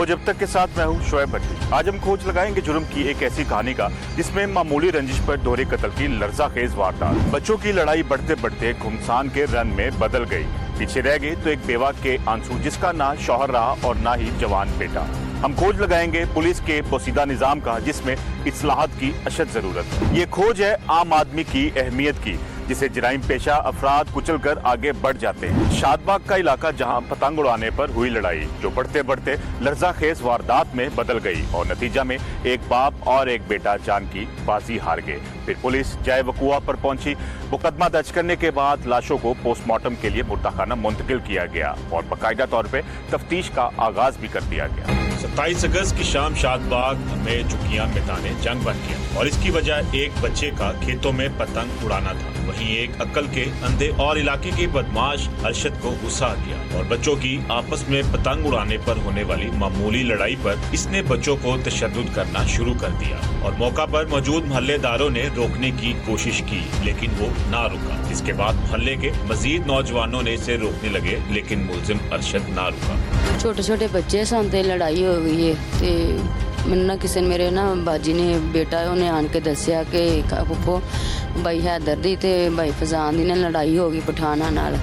खोज अब तक के साथ मैं हूं शोएब भट्टी। आज हम खोज लगाएंगे जुर्म की एक ऐसी कहानी का जिसमें मामूली रंजिश पर दोहरे कत्ल की लर्जाखेज वारदात। बच्चों की लड़ाई बढ़ते बढ़ते घुमसान के रन में बदल गई। पीछे रह गए तो एक बेवा के आंसू जिसका ना शौहर रहा और ना ही जवान बेटा। हम खोज लगाएंगे पुलिस के पोसीदा निजाम का जिसमें इस्लाहत की अशद जरूरत है। ये खोज है आम आदमी की अहमियत की जिसे जराइम पेशा अफराद कुचल कर आगे बढ़ जाते हैं। शादबाग का इलाका जहां पतंग उड़ाने पर हुई लड़ाई जो बढ़ते बढ़ते लर्जाखेज वारदात में बदल गई और नतीजा में एक बाप और एक बेटा जान की बाजी हार गए। फिर पुलिस जाए वकुआ पर पहुंची। मुकदमा दर्ज करने के बाद लाशों को पोस्टमार्टम के लिए मुर्दाखाना मुंतकिल किया गया और बाकायदा तौर पर तफ्तीश का आगाज भी कर दिया गया। 27 अगस्त की शाम शादबाग में झुग्गियां मिटाने जंग बन गया और इसकी वजह एक बच्चे का खेतों में पतंग उड़ाना था। वहीं एक अक्ल के अंधे और इलाके के बदमाश अरशद को गुस्सा आ गया और बच्चों की आपस में पतंग उड़ाने पर होने वाली मामूली लड़ाई पर इसने बच्चों को तशद्दुद करना शुरू कर दिया और मौका पर मौजूद मोहल्लेदारों ने रोकने की कोशिश की लेकिन वो ना रुका। जिसके बाद मोहल्ले के मजीद नौजवानों ने इसे रोकने लगे लेकिन मुलजिम अरशद ना रुका। छोटे छोटे बच्चे सन ते लड़ाई हो गई है ते ਮੈਨੂੰ ਨਾ ਕਿਸੇ ਨੇ ਮੇਰੇ ਨਾ ਬਾਜੀ ਨੇ ਬੇਟਾ ਉਹਨੇ ਆਣ ਕੇ ਦੱਸਿਆ ਕਿ ਫੁੱਫੋ ਬਾਈ ਹੈਦਰ ਦੀ ਤੇ ਬਾਈ ਫਜ਼ਾਨ ਦੀ ਨੇ ਲੜਾਈ ਹੋ ਗਈ ਪਠਾਨਾਂ ਨਾਲ।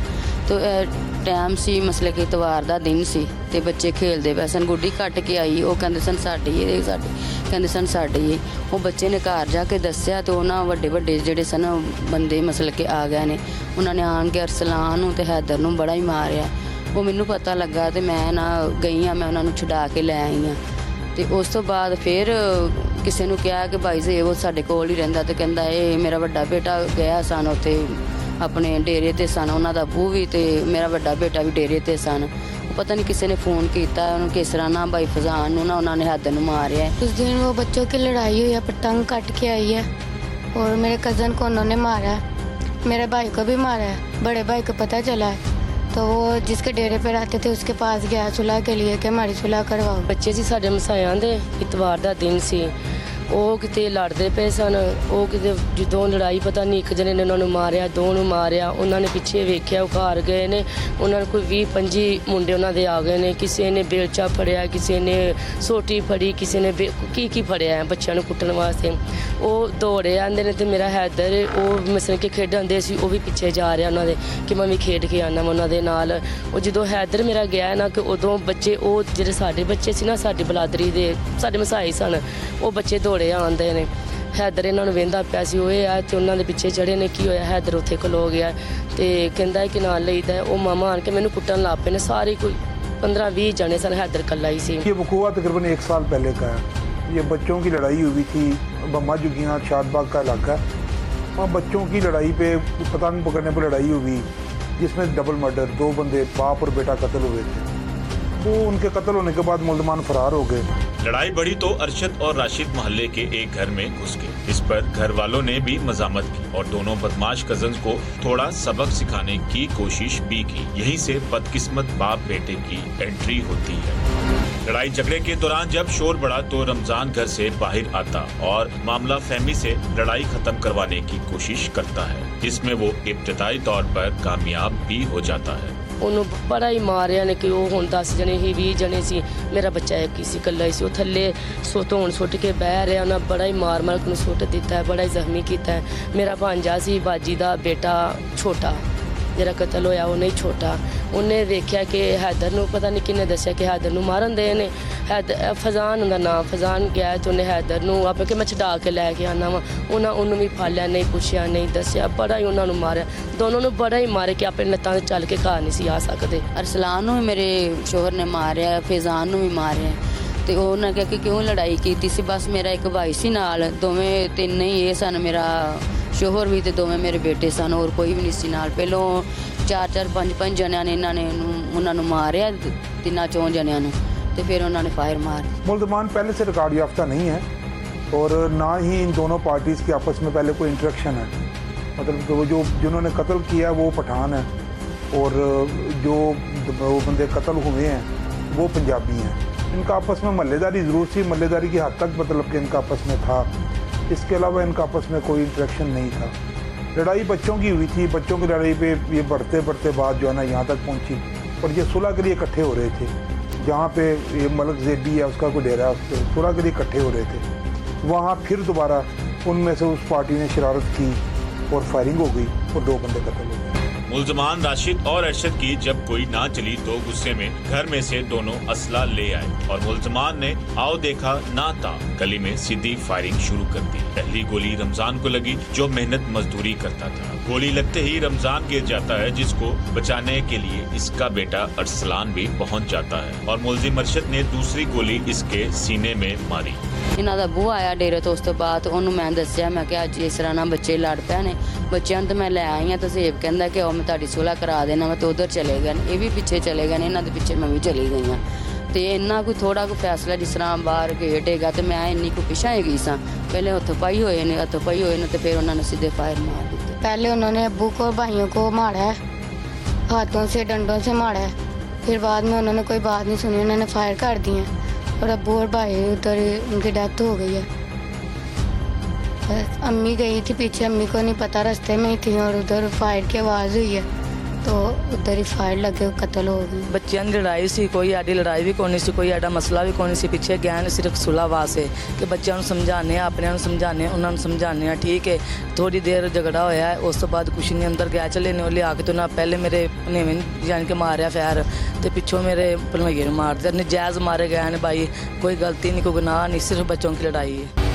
ਤੇ ਟਾਈਮ ਸੀ ਮਸਲੇ ਕਿ ਇਤਵਾਰ ਦਾ ਦਿਨ ਸੀ ਤੇ ਬੱਚੇ ਖੇਲਦੇ ਪਏ ਸਨ। ਗੁੱਡੀ ਕੱਟ ਕੇ ਆਈ ਉਹ ਕਹਿੰਦੇ ਸਨ ਸਾਡੀ ਇਹ ਸਾਡੀ ਕਹਿੰਦੇ ਸਨ ਸਾਡੀ ਇਹ। ਉਹ ਬੱਚੇ ਨੇ ਘਰ ਜਾ ਕੇ ਦੱਸਿਆ ਤੇ ਉਹਨਾਂ ਵੱਡੇ ਵੱਡੇ ਜਿਹੜੇ ਸਨ ਬੰਦੇ ਮਸਲ ਕੇ ਆ ਗਏ ਨੇ। ਉਹਨਾਂ ਨੇ ਆਣ ਕੇ ਅਰਸਲਾਨ ਨੂੰ ਤੇ ਹੈਦਰ ਨੂੰ ਬੜਾ ਹੀ ਮਾਰਿਆ। ਉਹ ਮੈਨੂੰ ਪਤਾ ਲੱਗਾ ਤੇ ਮੈਂ ਨਾ ਗਈ ਆ, ਮੈਂ ਉਹਨਾਂ ਨੂੰ ਛੁਡਾ ਕੇ ਲੈ ਆਈ ਆ। ਤੇ ਉਸ ਤੋਂ ਬਾਅਦ ਫਿਰ ਕਿਸੇ ਨੂੰ ਕਿਹਾ ਕਿ ਭਾਈ ਸਾਹਿਬ ਉਹ ਸਾਡੇ ਕੋਲ ਹੀ ਰਹਿੰਦਾ ਤੇ ਕਹਿੰਦਾ ਇਹ ਮੇਰਾ ਵੱਡਾ ਬੇਟਾ ਗਿਆ ਸਨ ਉੱਥੇ ਆਪਣੇ ਡੇਰੇ ਤੇ ਸਨ, ਉਹਨਾਂ ਦਾ ਬੂ ਵੀ ਤੇ ਮੇਰਾ ਵੱਡਾ ਬੇਟਾ ਵੀ ਡੇਰੇ ਤੇ ਸਨ। ਉਹ ਪਤਾ नहीं किसी ने फ़ोन किया उन्होंने किस तरह ना भाई फजान ना उन्होंने हैदर नूं मारिया है। उस दिन वो बच्चों की लड़ाई हुई है, पतंग कट के आई है और मेरे कज़न को उन्होंने मारा है, मेरे भाई को भी मारा है। बड़े भाई को पता चला है तो वो जिसके डेरे पे रहते थे उसके पास गया सुलह के लिए कि हमारी सुलह करवाओ। ਬੱਚੇ ਸੀ ਸਾਡੇ ਮਸਾਇਆਂ ਦੇ, ਇਤਵਾਰ ਦਾ ਦਿਨ ਸੀ। ਉਹ ਕਿਤੇ ਲੜਦੇ ਪਏ ਸਨ। ਉਹ ਕਿਤੇ ਜਦੋਂ ਲੜਾਈ ਪਤਾ ਨਹੀਂ ਇੱਕ ਜਣੇ ਨੇ ਉਹਨਾਂ ਨੂੰ ਮਾਰਿਆ, ਦੋ ਨੂੰ ਮਾਰਿਆ। ਉਹਨਾਂ ਨੇ ਪਿੱਛੇ ਵੇਖਿਆ ਉਹ ਘਰ ਗਏ ਨੇ। ਉਹਨਾਂ ਨੂੰ ਕੋਈ 20-25 ਮੁੰਡੇ ਉਹਨਾਂ ਦੇ ਆ ਗਏ ਨੇ। ਕਿਸੇ ਨੇ ਬੇਲਚਾ ਫੜਿਆ, ਕਿਸੇ ਨੇ ਸੋਟੀ ਫੜੀ, ਕਿਸੇ ਨੇ ਕੀ ਫੜਿਆ ਬੱਚਿਆਂ ਨੂੰ ਕੁੱਟਣ ਵਾਸਤੇ। ਉਹ ਦੌੜੇ ਆਉਂਦੇ ਨੇ ਤੇ ਮੇਰਾ ਹੈਦਰ ਉਹ ਮਸਲ ਕੇ ਖੇਡਣ ਦੇ ਸੀ ਉਹ ਵੀ ਪਿੱਛੇ ਜਾ ਰਿਹਾ ਉਹਨਾਂ ਦੇ ਕਿ ਮੈਂ ਵੀ ਖੇਡ ਕੇ ਆਉਣਾ ਉਹਨਾਂ ਦੇ ਨਾਲ। ਉਹ ਜਦੋਂ ਹੈਦਰ ਮੇਰਾ ਗਿਆ ਨਾ ਕਿ ਉਦੋਂ ਬੱਚੇ ਉਹ ਜਿਹੜੇ ਸਾਡੇ ਬੱਚੇ ਸੀ ਨਾ ਸਾਡੀ ਬਲਾਦਰੀ ਦੇ ਸਾਡੇ ਮਸਾਈ ਸਨ ਉਹ ਬੱਚੇ ਦੌੜੇ ਆਉਂਦੇ ਨੇ। ਹੈਦਰ ਇਹਨਾਂ ਨੂੰ ਵੇਂਦਾ ਪਿਆ ਸੀ ਉਹ ਇਹ ਆ ਤੇ ਉਹਨਾਂ ਦੇ ਪਿੱਛੇ ਚੜੇ ਨੇ। ਕੀ ਹੋਇਆ ਹੈਦਰ ਉੱਥੇ ਖਲੋ ਗਿਆ ਤੇ ਕਹਿੰਦਾ ਕਿ ਨਾਲ ਲਈਦਾ। ਉਹ ਮਾਮਾ ਆਣ ਕੇ ਮੈਨੂੰ ਕੁੱਟਣ ਲੱਗ ਪਏ ਨੇ ਸਾਰੇ। ਕੋਈ 15-20 जने सन, हैदर कल्ला ही सी। ये वक़ूआ तकरीबन 1 साल पहले का है। ये बच्चों की लड़ाई हुई थी बम्मा जुगियाँ शादबाग का इलाका है। वहाँ बच्चों की लड़ाई पे पतंग पकड़ने पर लड़ाई हुई जिसमें डबल मर्डर, 2 बंदे बाप और बेटा कत्ल हुए थे। वो उनके कत्ल होने के बाद मुल्ज़मान फरार हो गए। लड़ाई बढ़ी तो अरशद और राशिद मोहल्ले के एक घर में घुस गए। इस पर घर वालों ने भी मजामत की और दोनों बदमाश कजन्स को थोड़ा सबक सिखाने की कोशिश भी की। यहीं से बदकिस्मत बाप बेटे की एंट्री होती है। लड़ाई झगड़े के दौरान जब शोर बढ़ा तो रमजान घर से बाहर आता और मामला फहमी से लड़ाई खत्म करवाने की कोशिश करता है जिसमें वो इब्तदाई तौर पर कामयाब भी हो जाता है। ਉਹਨੂੰ ਬੜਾ ਹੀ ਮਾਰਿਆ ਨੇ ਕਿ ਉਹ ਹੁਣ 10 ਜਣੇ ਸੀ 20 ਜਣੇ ਸੀ। ਮੇਰਾ ਬੱਚਾ ਇੱਕ ਹੀ ਸੀ, ਇਕੱਲਾ ਹੀ ਸੀ। ਉਹ ਥੱਲੇ ਧੋਣ ਸੁੱਟ ਕੇ ਬਹਿ ਰਿਹਾ। ਉਹਨਾਂ ਬੜਾ ਹੀ ਮਾਰ ਕੇ ਉਹਨੂੰ ਸੁੱਟ ਦਿੱਤਾ ਹੈ, ਬੜਾ ਹੀ ਜ਼ਖਮੀ ਕੀਤਾ ਹੈ। ਮੇਰਾ ਭਾਂਜਾ ਸੀ ਬਾਜੀ ਦਾ ਬੇਟਾ ਛੋਟਾ ਜਿਹੜਾ ਕਤਲ ਹੋਇਆ ਉਹ ਨਹੀਂ ਛੋਟਾ। ਉਹਨੇ ਵੇਖਿਆ ਕਿ ਹੈਦਰ ਨੂੰ ਪਤਾ ਨਹੀਂ ਕਿਹਨੇ ਦੱਸਿਆ ਕਿ ਹੈਦਰ ਨੂੰ ਮਾਰਨ ਦੇ ਨੇ। ਹੈਦਰ ਫਜ਼ਾਨ ਉਹਦਾ ਨਾਮ, ਫਜ਼ਾਨ ਗਿਆ ਤੇ ਉਹਨੇ ਹੈਦਰ ਨੂੰ ਆਪੇ ਕਿ ਮੈਂ ਛਡਾ ਕੇ ਲੈ ਕੇ ਆਉਣਾ ਵਾ। ਉਹਨੂੰ ਵੀ ਫਾਲਿਆ, ਨਹੀਂ ਪੁੱਛਿਆ, ਨਹੀਂ ਦੱਸਿਆ। ਬੜਾ ਹੀ ਉਹਨਾਂ ਨੂੰ ਮਾਰਿਆ, ਦੋਨੋਂ ਨੂੰ ਬੜਾ ਹੀ ਮਾਰੇ ਕਿ ਆਪਣੇ ਲੱਤਾਂ 'ਤੇ ਚੱਲ ਕੇ ਘਰ ਨਹੀਂ ਸੀ ਆ ਸਕਦੇ। ਅਰਸਲਾਨ ਨੂੰ ਵੀ ਮੇਰੇ ਸ਼ੋਹਰ ਨੇ ਮਾਰਿਆ, ਫਜ਼ਾਨ ਨੂੰ ਵੀ ਮਾਰਿਆ। ਤੇ ਉਹਨਾਂ ਕਿਹਾ ਕਿ ਕਿਉਂ ਲੜਾਈ ਕੀਤੀ ਸੀ। ਬਸ ਮੇਰਾ ਇੱਕ ਭਾਈ ਸੀ ਨਾਲ, ਦੋਵੇਂ ਤਿੰਨ ਹੀ ਇਹ ਸਨ, ਮੇਰਾ ਸ਼ੋਹਰ ਵੀ ਤੇ ਦੋਵੇਂ ਮੇਰੇ ਬੇਟੇ ਸਨ, ਹੋਰ ਕੋਈ ਵੀ ਨਹੀਂ ਸੀ ਨਾਲ। ਪਹਿਲੋਂ 4-4 5-5 ਜਣਿਆਂ ਨੇ ਉਹਨਾਂ ਨੂੰ ਮਾਰਿਆ, 3-4 ਜਣਿਆਂ ਨੂੰ ਤੇ ਫਿਰ ਉਹਨਾਂ ਨੇ फायर मार। मुल्ज़मान पहले से रिकॉर्ड याफ्ता नहीं है और ना ही इन दोनों पार्टीज़ के आपस में पहले कोई इंटरेक्शन है। मतलब कि वो जिन्होंने कत्ल किया वो पठान है और जो वो बंदे कत्ल हुए हैं वो पंजाबी हैं। इनका आपस में मल्लेदारी ज़रूर सी, मल्लेदारी की हद तक मतलब कि इनका आपस में था। इसके अलावा इनका आपस में कोई इंटरेक्शन नहीं था। लड़ाई बच्चों की हुई थी। बच्चों की लड़ाई पे ये बढ़ते बढ़ते बात जो है ना यहाँ तक पहुँची और ये सुलह के लिए इकट्ठे हो रहे थे। जहाँ पे ये मलक ज़ेबी है उसका कोई डेरा है, उस पर सुलह के लिए इकट्ठे हो रहे थे। वहाँ फिर दोबारा उनमें से उस पार्टी ने शरारत की और फायरिंग हो गई और 2 बंदे कत्ल हो गए। मुल्जमान राशिद और अरशद की जब कोई ना चली तो गुस्से में घर में से दोनों असला ले आए और मुल्जमान ने आओ देखा ना था गली में सीधी फायरिंग शुरू कर दी। पहली गोली रमजान को लगी जो मेहनत मजदूरी करता था। गोली लगते ही रमजान गिर जाता है जिसको बचाने के लिए इसका बेटा अरसलान भी पहुंच जाता है और मुलजिम अरशद ने दूसरी गोली इसके सीने में मारी। ਇਹਨਾਂ ਦਾ ਬੂਹਾ ਆਇਆ ਡੇਰੇ ਤੋਂ। ਉਸ ਤੋਂ ਬਾਅਦ ਉਹਨੂੰ ਮੈਂ ਦੱਸਿਆ, ਮੈਂ ਕਿਹਾ ਅੱਜ ਇਸ ਤਰ੍ਹਾਂ ਨਾ ਬੱਚੇ ਲੜ ਪਏ ਨੇ, ਬੱਚਿਆਂ ਨੂੰ ਤਾਂ ਮੈਂ ਲੈ ਆਈ ਹਾਂ। ਤਸੇਬ ਕਹਿੰਦਾ ਕਿ ਉਹ ਮੈਂ ਤੁਹਾਡੀ ਸੁਲ੍ਹਾ ਕਰਾ ਦੇਣਾ, ਮੈਂ ਤਾਂ ਉਧਰ ਚਲੇ ਗਏ ਨੇ, ਇਹ ਵੀ ਪਿੱਛੇ ਚਲੇ ਗਏ ਨੇ, ਇਹਨਾਂ ਦੇ ਪਿੱਛੇ ਮੈਂ ਵੀ ਚਲੀ ਗਈ ਹਾਂ। ਤੇ ਇੰਨਾ ਕੋਈ ਥੋੜਾ ਕੋਈ ਫੈਸਲਾ ਜਿਸ ਤਰ੍ਹਾਂ ਬਾਹਰ ਗੇਟ ਹੈਗਾ ਤੇ ਮੈਂ ਇੰਨੀ ਕੋਈ ਪਿੱਛਾ ਹੈਗੀ ਸਾਂ। ਪਹਿਲੇ ਹੱਥੋਂ ਪਾਈ ਹੋਏ ਨੇ ਤੇ ਫਿਰ ਉਹਨਾਂ ਨੇ ਸਿੱਧੇ ਫਾਇਰ ਮਾਰ ਦਿੱਤੇ। पहले उन्होंने अब्बू को और भाइयों को मारा है, हाथों से डंडों से मारा है। फिर बाद में उन्होंने कोई बात नहीं सुनी, उन्होंने फायर कर दिए और अब्बू और भाई उधर उनकी डेथ हो गई है। बस अम्मी गई थी पीछे, अम्मी को नहीं पता, रास्ते में ही थी और उधर फायर की आवाज़ हुई है तो उधर ही फायर लगे कत्ल हो गई। ਬੱਚਿਆਂ ਦੀ ਲੜਾਈ ਸੀ, ਕੋਈ ਸਾਡੀ ਲੜਾਈ ਵੀ ਕੋਈ ਨਹੀਂ ਸੀ, ਕੋਈ ਸਾਡਾ ਮਸਲਾ ਵੀ ਕੋਈ ਨਹੀਂ ਸੀ। ਪਿੱਛੇ ਗਏ ਨੇ ਸਿਰਫ ਸੁਲ੍ਹਾ ਵਾਸਤੇ ਕਿ ਬੱਚਿਆਂ ਨੂੰ ਸਮਝਾਉਂਦੇ ਆ, ਆਪਣਿਆਂ ਨੂੰ ਸਮਝਾਉਂਦੇ ਆ, ਉਹਨਾਂ ਨੂੰ ਸਮਝਾਉਂਦੇ ਆ, ਠੀਕ ਹੈ। ਥੋੜੀ ਦੇਰ ਝਗੜਾ ਹੋਇਆ, ਉਸ ਤੋਂ ਬਾਅਦ ਕੁਛ ਨਹੀਂ, ਅੰਦਰ ਗਿਆ ਚਲੇ ਨੇ ਉਹ ਲਿਆ ਕੇ ਤੋਂ ਨਾ ਪਹਿਲੇ ਮੇਰੇ ਭਨੇਵੇਂ ਜਾਣ ਕੇ ਮਾਰਿਆ ਫੈਰ ਤੇ ਪਿੱਛੋਂ ਮੇਰੇ ਭਣਵਈਏ ਨੂੰ ਮਾਰ ਦਿੱਤਾ। ਨਜਾਇਜ਼ ਮਾਰੇ ਗਏ ਨੇ ਭਾਈ, ਕੋਈ ਗਲਤੀ ਨਹੀਂ, ਕੋਈ ਗੁਨਾਹ ਨਹੀਂ, ਸਿਰਫ ਬੱਚੋं की लड़ाई है।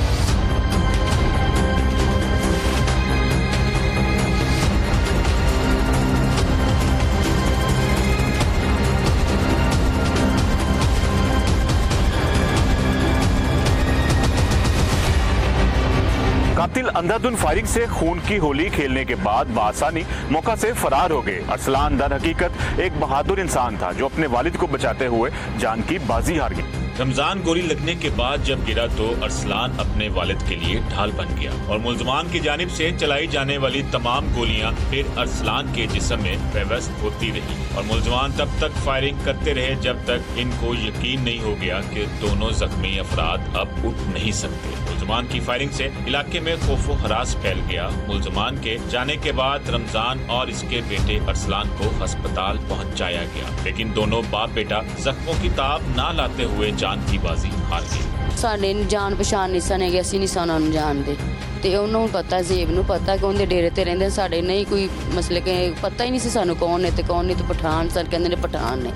कातिल अंधाधुन फायरिंग से खून की होली खेलने के बाद बआसानी मौका से फरार हो गए। अरसलान दर हकीकत एक बहादुर इंसान था जो अपने वालिद को बचाते हुए जान की बाजी हार गया। रमजान गोली लगने के बाद जब गिरा तो अरसलान अपने वालिद के लिए ढाल बन गया और मुल्जमान की जानिब से चलाई जाने वाली तमाम गोलियां फिर अरसलान के जिस्म में पेवस्त होती रही और मुल्जमान तब तक फायरिंग करते रहे जब तक इनको यकीन नहीं हो गया कि दोनों जख्मी अफराद अब उठ नहीं सकते। मुल्जमान की फायरिंग से इलाके में खौफो हरास फैल गया। मुल्जमान के जाने के बाद रमजान और इसके बेटे अरसलान को अस्पताल पहुंचाया गया, लेकिन दोनों बाप बेटा जख्मों की ताब ना लाते हुए जान की बाजी हार गई। ਸਾਡੇ ਜਾਣ ਪਛਾਣ ਨਹੀਂ ਸਨ ਹੈਗੇ, ਅਸੀਂ ਨਹੀਂ ਸਨ ਉਹਨੂੰ ਜਾਣਦੇ ਤੇ ਉਹਨੂੰ ਪਤਾ, ਜ਼ੇਬ ਨੂੰ ਪਤਾ ਕਿ ਉਹਦੇ ਡੇਰੇ ਤੇ ਰਹਿੰਦੇ। ਸਾਡੇ ਨਹੀਂ ਕੋਈ ਮਸਲੇ ਕਿ ਪਤਾ ਹੀ ਨਹੀਂ ਸੀ ਸਾਨੂੰ ਕੌਣ ਨੇ ਤੇ ਕੌਣ ਨਹੀਂ, ਤੇ ਪਠਾਨ ਸਰ ਕਹਿੰਦੇ ਨੇ ਪਠਾਨ ਨੇ।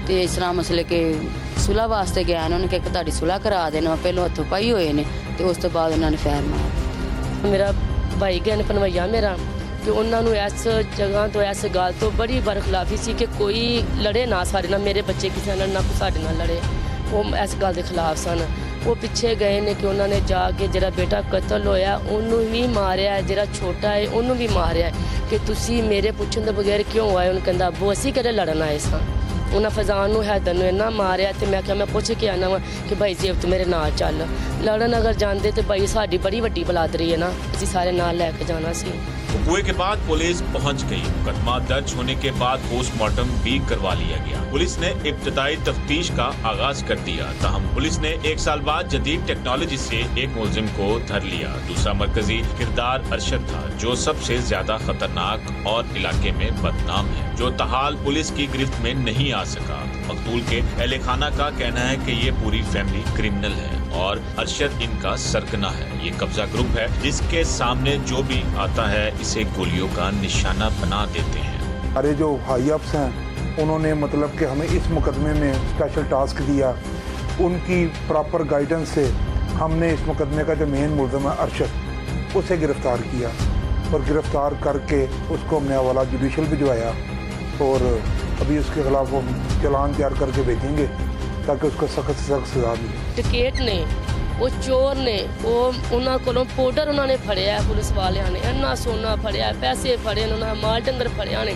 ਤੇ ਇਸ ਤਰ੍ਹਾਂ ਮਸਲੇ ਕਿ ਸੁਲ੍ਹਾ ਵਾਸਤੇ ਗਿਆ, ਉਹਨਾਂ ਨੇ ਕਿਹਾ ਕਿ ਤੁਹਾਡੀ ਸੁਲ੍ਹਾ ਕਰਾ ਦੇਣਾ। ਪਹਿਲਾਂ ਹੱਥੋਂ ਪਾਈ ਹੋਏ ਨੇ ਤੇ ਉਸ ਤੋਂ ਬਾਅਦ ਉਹਨਾਂ ਨੇ ਫੈਰ ਮਾਰ। ਮੇਰਾ ਭਾਈ ਗਿਆ ਨੇ ਭਣਵਈਆ ਮੇਰਾ ਕਿ ਉਹਨਾਂ ਨੂੰ ਇਸ ਜਗ੍ਹਾ ਤੋਂ, ਇਸ ਗੱਲ ਤੋਂ ਬੜੀ ਬਰਖਲਾਫੀ ਸੀ ਕਿ ਕੋਈ ਲੜੇ ਨਾ ਸਾਡੇ ਨਾਲ, ਮੇਰੇ ਬੱਚੇ ਕਿਸੇ ਨਾਲ ਨਾ ਕੋਈ ਸਾਡੇ ਨਾਲ ਲੜੇ। ਉਹ ਇਸ ਗੱਲ ਦੇ ਖਿਲਾਫ ਸਨ। ਉਹ ਪਿੱਛੇ ਗਏ ਨੇ ਕਿ ਉਹਨਾਂ ਨੇ ਜਾ ਕੇ ਜਿਹੜਾ ਬੇਟਾ ਕਤਲ ਹੋਇਆ ਉਹਨੂੰ ਵੀ ਮਾਰਿਆ, ਜਿਹੜਾ ਛੋਟਾ ਹੈ ਉਹਨੂੰ ਵੀ ਮਾਰਿਆ ਕਿ ਤੁਸੀਂ ਮੇਰੇ ਪੁੱਛਣ ਤੋਂ ਬਗੈਰ ਕਿਉਂ ਆਏ। ਉਹਨੂੰ ਕਹਿੰਦਾ ਅੱਬੂ ਅਸੀਂ ਕਿਹੜੇ ਲੜਨ ਆਏ ਸਾਂ। ਉਹਨਾਂ ਫਜ਼ਾਨ ਨੂੰ ਹੈਦਰ ਨੂੰ ਇੰਨਾ ਮਾਰਿਆ ਤੇ ਮੈਂ ਕਿਹਾ ਮੈਂ ਪੁੱਛ ਕੇ ਆਣਾ ਵਾ ਕਿ ਭਾਈ ਜੇਬ ਤੂੰ ਮੇਰੇ ਨਾਲ ਚੱਲ। ਲੜਨ ਅਗਰ ਜਾਂਦੇ ਤੇ ਭਾਈ ਸਾਡੀ ਬੜੀ ਵੱਡੀ ਬਲਾਦਰੀ ਹੈ ਨਾ, ਅਸੀਂ ਸਾਰੇ ਨਾਲ ਲੈ ਕੇ ਜਾਣਾ ਸੀ। हुए के बाद पुलिस पहुंच गई। मुकदमा दर्ज होने के बाद पोस्टमार्टम भी करवा लिया गया। पुलिस ने इब्तदाई तफ्तीश का आगाज कर दिया। ताहम पुलिस ने 1 साल बाद जदीद टेक्नोलॉजी से एक मुलजिम को धर लिया। दूसरा मरकजी किरदार अरशद था जो सबसे ज्यादा खतरनाक और इलाके में बदनाम है, जो तहाल पुलिस की गिरफ्त में नहीं आ सका। मकतूल के अहले खाना का कहना है कि ये पूरी फैमिली क्रिमिनल है और अरशद इनका सरगना है। ये कब्जा ग्रुप है जिसके सामने जो भी आता है इसे गोलियों का निशाना बना देते हैं। हमारे जो हाई अप्स हैं उन्होंने मतलब कि हमें इस मुकदमे में स्पेशल टास्क दिया। उनकी प्रॉपर गाइडेंस से हमने इस मुकदमे का जो मेन मुलज़िम है अरशद, उसे गिरफ़्तार किया और गिरफ़्तार करके उसको हमने हवाला जुडिशल भिजवाया और अभी उसके खिलाफ वो चालान तैयार करके भेजेंगे ताकि उसको सख्त से सख्त सजा मिले। ਟਿਕੇਟ ਨੇ, ਉਹ ਚੋਰ ਨੇ, ਉਹ ਉਹਨਾਂ ਕੋਲੋਂ ਪਾਊਡਰ ਉਹਨਾਂ ਨੇ ਫੜਿਆ, ਪੁਲਿਸ ਵਾਲਿਆਂ ਨੇ ਇੰਨਾ ਸੋਨਾ ਫੜਿਆ, ਪੈਸੇ ਫੜੇ ਨੇ, ਉਹਨਾਂ ਮਾਲ ਡੰਗਰ ਫੜਿਆ ਨੇ,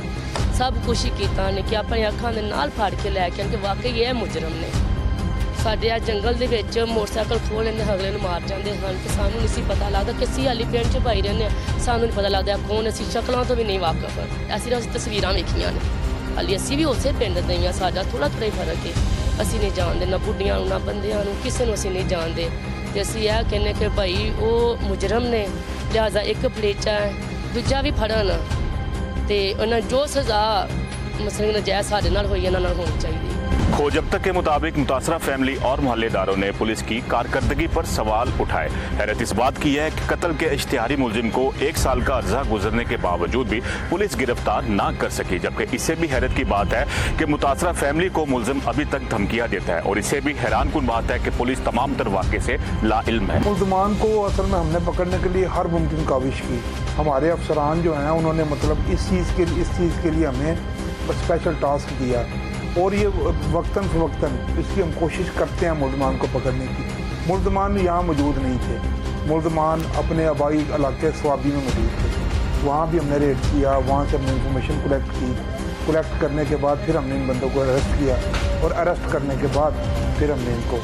ਸਭ ਕੁਛ ਹੀ ਕੀਤਾ ਨੇ ਕਿ ਆਪਣੀ ਅੱਖਾਂ ਦੇ ਨਾਲ ਫੜ ਕੇ ਲੈ ਕੇ ਕਿ ਵਾਕਈ ਇਹ ਮੁਜਰਮ ਨੇ। ਸਾਡੇ ਆ ਜੰਗਲ ਦੇ ਵਿੱਚ ਮੋਟਰਸਾਈਕਲ ਖੋਹ ਲੈਂਦੇ, ਅਗਲੇ ਨੂੰ ਮਾਰ ਜਾਂਦੇ ਹਨ ਤੇ ਸਾਨੂੰ ਨਹੀਂ ਸੀ ਪਤਾ ਲੱਗਦਾ ਕਿ ਅਸੀਂ ਹਾਲੀ ਪਿੰਡ 'ਚ ਭਾਈ ਰਹਿੰਦੇ ਹਾਂ, ਸਾਨੂੰ ਨਹੀਂ ਪਤਾ ਲੱਗਦਾ ਕੌਣ, ਅਸੀਂ ਸ਼ਕਲਾਂ ਤੋਂ ਵੀ ਨਹੀਂ ਵਾਕਫ। ਅਸੀਂ ਤਾਂ ਤਸਵੀਰਾਂ ਵੇਖੀਆਂ ਨੇ, ਹਾਲੀ ਅਸੀਂ ਵੀ ਉਸੇ ਪਿੰਡ ਦੇ ਹੀ ਹਾਂ, ਸਾਡਾ ਥੋੜ੍ਹਾ ਥੋੜ੍ਹਾ ਹੀ ਫਰਕ ਹੈ। ਅਸੀਂ ਨਹੀਂ ਜਾਣਦੇ ਨਾ ਬੁੱਢੀਆਂ ਨੂੰ ਨਾ ਬੰਦਿਆਂ ਨੂੰ, ਕਿਸੇ ਨੂੰ ਅਸੀਂ ਨਹੀਂ ਜਾਣਦੇ ਤੇ ਅਸੀਂ ਇਹ ਕਹਿੰਦੇ ਕਿ ਭਾਈ ਉਹ ਮੁਜਰਮ ਨੇ, ਲਿਹਾਜ਼ਾ ਇੱਕ ਫਲੇਚਾ ਹੈ, ਦੂਜਾ ਵੀ ਫੜਨ ਤੇ ਉਹਨਾਂ ਜੋ ਸਜ਼ਾ ਮਸਲੇ ਨਜਾਇਜ਼ ਸਾਡੇ ਨਾਲ ਹੋਈ ਇਹਨਾਂ ਨਾਲ ਹੋਣੀ ਚਾਹੀਦੀ। खोज अब तक के मुताबिक मुतासरा फैमिली और मोहल्लेदारों ने पुलिस की कारकर्दगी पर सवाल उठाए। हैरत इस बात की है कि कत्ल के इश्तिहारी मुलजिम को 1 साल का अर्जा गुजरने के बावजूद भी पुलिस गिरफ्तार ना कर सकी, जबकि इससे भी हैरत की बात है कि मुतासरा फैमिली को मुलजिम अभी तक धमकियां देता है और इससे भी हैरानकुन बात है कि पुलिस तमाम तर वाक़े से लाइल्म है। मुल्ज़िमान को असल में हमने पकड़ने के लिए हर मुमकिन काविश की। हमारे अफसरान जो हैं उन्होंने मतलब इस चीज़ के लिए हमें स्पेशल टास्क दिया और ये वक्तन फ़वक्तन इसकी हम कोशिश करते हैं मुल्ज़िमान को पकड़ने की। मुल्ज़िमान यहाँ मौजूद नहीं थे, मुल्ज़िमान अपने आबाई इलाके स्वाबी में मौजूद थे। वहाँ भी हमने रेड किया, वहाँ से हमने इंफॉर्मेशन कलेक्ट करने के बाद फिर हमने इन बंदों को अरेस्ट किया और अरेस्ट करने के बाद फिर हमने इनको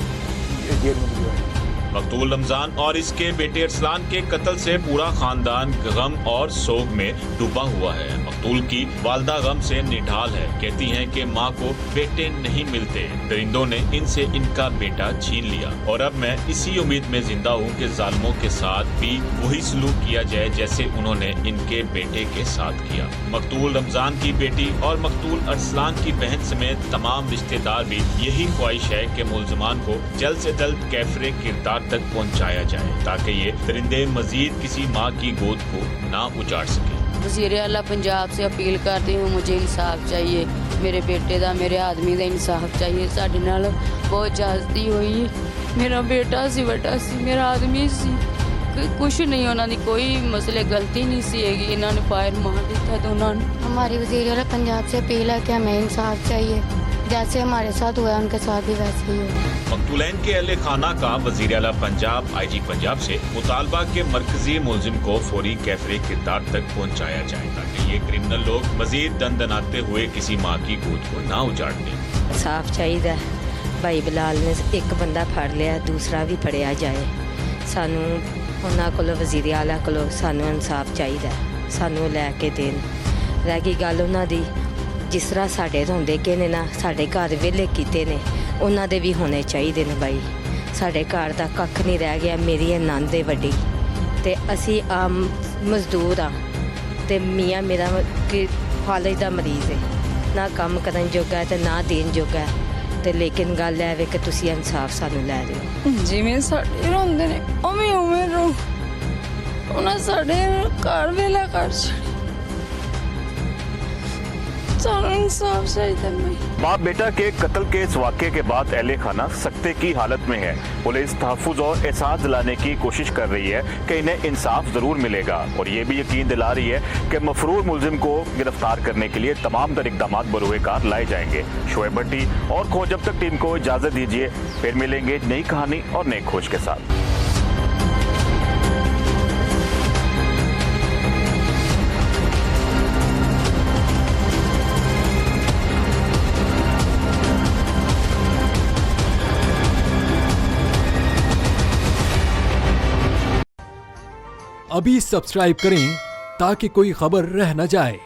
जेल में भिजवाया। मकतूल रमजान और इसके बेटे अरसलान के कत्ल से पूरा खानदान गम और सोग में डूबा हुआ है। मकतूल की वालदा गम से निढाल है, कहती हैं कि माँ को बेटे नहीं मिलते, दरिंदों ने इनसे इनका बेटा छीन लिया और अब मैं इसी उम्मीद में जिंदा हूँ कि जालिमों के साथ भी वही सलूक किया जाए जैसे उन्होंने इनके बेटे के साथ किया। मकतूल रमजान की बेटी और मकतूल अरसलान की बहन समेत तमाम रिश्तेदार भी यही ख्वाहिश है कि मुल्ज़िमान को जल्द से जल्द कैफरे किरदार तक पहुंचाया जाए ताकि ये दरिंदे मजीद किसी माँ की गोद को ना उजाड़ सके। वज़ीर आला पंजाब से अपील करती हूँ, मुझे इंसाफ चाहिए, मेरे बेटे का, मेरे आदमी का इंसाफ चाहिए। साडे नाल बहुत ज्यादती हुई, मेरा बेटा सी, बड़ा सी, मेरा आदमी सी, कुछ नहीं, उन्होंने कोई मसले गलती नहीं सी हैगी, इन्होंने फायर मार दिता दोनों ने। हमारी वज़ीर आला पंजाब से अपील है कि हमें इंसाफ चाहिए, जैसे हमारे साथ हुआ है उनके साथ भी वैसे ही हो। मकतूलैन के अहले खाना का वज़ीर आला पंजाब IG पंजाब से मुतालबा के मरकजी मुलजिम को फौरी कैफरे किरदार तक पहुंचाया जाए ताकि ये क्रिमिनल लोग मजीद दंदनाते हुए किसी माँ की गोद को ना उजाड़ दें। साफ चाहिए भाई बिलाल ने एक बंदा फड़ लिया, दूसरा भी फड़िया जाए। सानू उन्होंने को वज़ीर आला को सानू इंसाफ चाहिए, सानू लैके देन। रह गई गल उन्होंने जिस तरह साढ़े रोंदे के ने ना साढ़े घर वेले किते ने उन्होंने भी होने चाहिए ने। भाई साढ़े घर का कख नहीं रह गया। मेरी नंद है वड्डी ते असी आम मजदूर हाँ ते मियाँ मेरा फालज का मरीज़ है, ना काम करन जोगा है ते ना देन जोगा है ते लेकिन गल है कि तुसी इंसाफ सानू लै दिओ। जिवें साडे रोंदे ने उवें उवें रो, उन्हें साडे घर वेला कर छड़े, इंसाफ चाहिए। बाप बेटा के कत्ल के इस वाक़े के बाद अहले खाना सख्ते की हालत में है। पुलिस तहफ़्फ़ुज़ और एहसास दिलाने की कोशिश कर रही है कि इन्हें इंसाफ ज़रूर मिलेगा और ये भी यकीन दिला रही है कि मफरूर मुलजिम को गिरफ्तार करने के लिए तमाम तर इक़दामात बरूए कार लाए जाएंगे। शोएब भट्टी और खोज अब तक टीम को इजाज़त दीजिए, फिर मिलेंगे नई कहानी और नई खोज के साथ। अभी सब्सक्राइब करें ताकि कोई खबर रह न जाए।